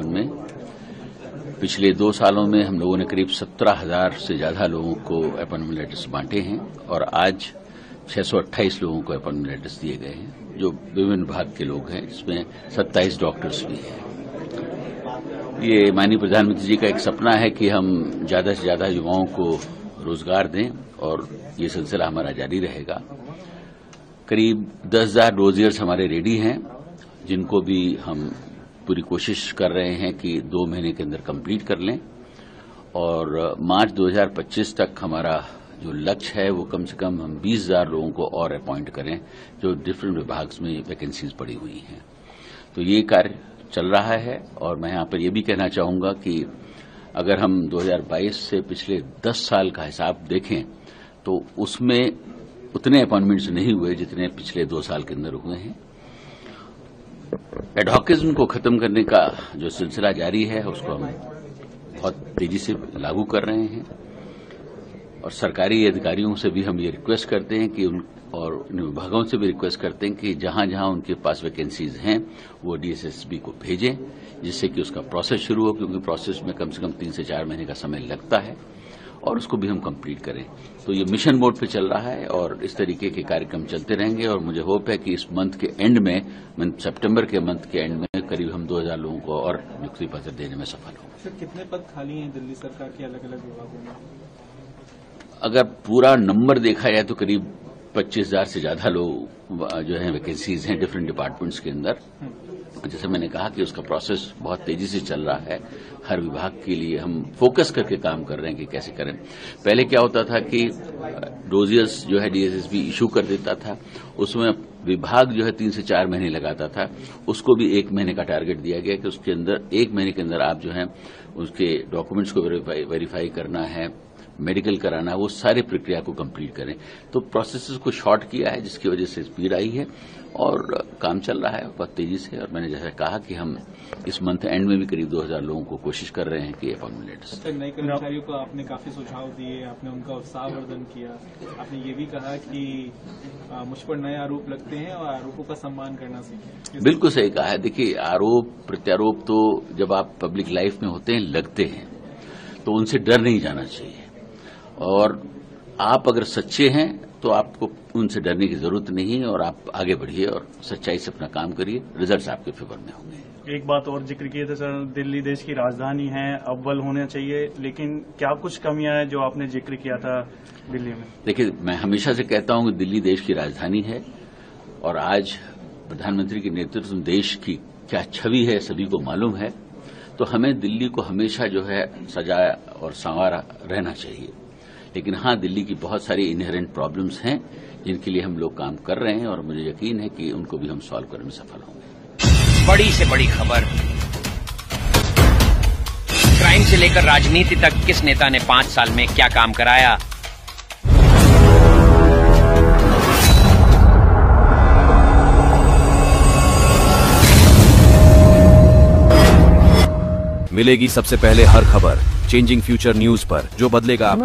भवन में। पिछले 2 सालों में हम लोगों ने करीब 17,000 से ज्यादा लोगों को अपॉइंटमेंट लेटर्स बांटे हैं और आज 628 लोगों को अपॉइंटमेंट लेटर्स दिए गए हैं, जो विभिन्न विभाग के लोग हैं, जिसमें 27 डॉक्टर्स भी हैं। ये माननीय प्रधानमंत्री जी का एक सपना है कि हम ज्यादा से ज्यादा युवाओं को रोजगार दें और ये सिलसिला हमारा जारी रहेगा। करीब 10,000 रोजियर्स हमारे रेडी हैं, जिनको भी हम पूरी कोशिश कर रहे हैं कि 2 महीने के अंदर कंप्लीट कर लें और मार्च 2025 तक हमारा जो लक्ष्य है वो कम से कम हम 20,000 लोगों को और अपॉइंट करें, जो डिफरेंट विभाग में वैकेंसीज पड़ी हुई हैं। तो ये कार्य चल रहा है और मैं यहां पर ये भी कहना चाहूंगा कि अगर हम 2022 से पिछले 10 साल का हिसाब देखें तो उसमें उतने अपॉइंटमेंट्स नहीं हुए जितने पिछले 2 साल के अंदर हुए हैं। एडहॉकिज्म को खत्म करने का जो सिलसिला जारी है उसको हम बहुत तेजी से लागू कर रहे हैं और सरकारी अधिकारियों से भी हम ये रिक्वेस्ट करते हैं कि और इन विभागों से भी रिक्वेस्ट करते हैं कि जहां जहां उनके पास वैकेंसीज हैं वो डीएसएसबी को भेजें, जिससे कि उसका प्रोसेस शुरू हो, क्योंकि प्रोसेस में कम से कम 3 से 4 महीने का समय लगता है और उसको भी हम कंप्लीट करें। तो ये मिशन मोड पे चल रहा है और इस तरीके के कार्यक्रम चलते रहेंगे और मुझे होप है कि इस मंथ के एंड में, सितंबर के मंथ के एंड में करीब हम 2,000 लोगों को और नियुक्ति पत्र देने में सफल हों। सर, कितने पद खाली हैं दिल्ली सरकार के अलग अलग विभागों में? अगर पूरा नंबर देखा जाए तो करीब 25,000 से ज्यादा लोग जो है वैकेंसीज हैं डिफरेंट डिपार्टमेंट्स के अंदर। जैसे मैंने कहा कि उसका प्रोसेस बहुत तेजी से चल रहा है। हर विभाग के लिए हम फोकस करके काम कर रहे हैं कि कैसे करें। पहले क्या होता था कि डोजियर्स जो है डीएसएसबी इशू कर देता था, उसमें विभाग जो है 3 से 4 महीने लगाता था, उसको भी 1 महीने का टारगेट दिया गया कि उसके अंदर 1 महीने के अंदर आप जो है उसके डॉक्यूमेंट्स को वेरीफाई करना है, मेडिकल कराना, वो सारी प्रक्रिया को कंप्लीट करें। तो प्रोसेसेस को शॉर्ट किया है, जिसकी वजह से स्पीड आई है और काम चल रहा है बहुत तेजी से। और मैंने जैसा कहा कि हम इस मंथ एंड में भी करीब 2,000 लोगों को कोशिश कर रहे हैं कि अपॉइंटमेंट लेटर्स। नए कर्मचारियों को आपने काफी सुझाव दिए, आपने उनका उत्साहवर्धन किया, आपने ये भी कहा कि मुझ पर नए आरोप लगते हैं और आरोपों का सम्मान करना सीखें। बिल्कुल सही कहा है। देखिए, आरोप प्रत्यारोप तो जब आप पब्लिक लाइफ में होते हैं लगते हैं, तो उनसे डर नहीं जाना चाहिए और आप अगर सच्चे हैं तो आपको उनसे डरने की जरूरत नहीं है और आप आगे बढ़िए और सच्चाई से अपना काम करिए, रिजल्ट्स आपके फेवर में होंगे। एक बात और जिक्र किए थे सर, दिल्ली देश की राजधानी है, अव्वल होना चाहिए, लेकिन क्या कुछ कमियां हैं जो आपने जिक्र किया था दिल्ली में? देखिए, मैं हमेशा से कहता हूं कि दिल्ली देश की राजधानी है और आज प्रधानमंत्री के नेतृत्व में देश की क्या छवि है सभी को मालूम है। तो हमें दिल्ली को हमेशा जो है सजाया और संवारा रहना चाहिए। लेकिन हाँ, दिल्ली की बहुत सारी इनहेरेंट प्रॉब्लम्स हैं जिनके लिए हम लोग काम कर रहे हैं और मुझे यकीन है कि उनको भी हम सॉल्व करने में सफल होंगे। बड़ी से बड़ी खबर, क्राइम से लेकर राजनीति तक किस नेता ने 5 साल में क्या काम कराया। मिलेगी सबसे पहले हर खबर चेंजिंग फ्यूचर न्यूज पर, जो बदलेगा आपका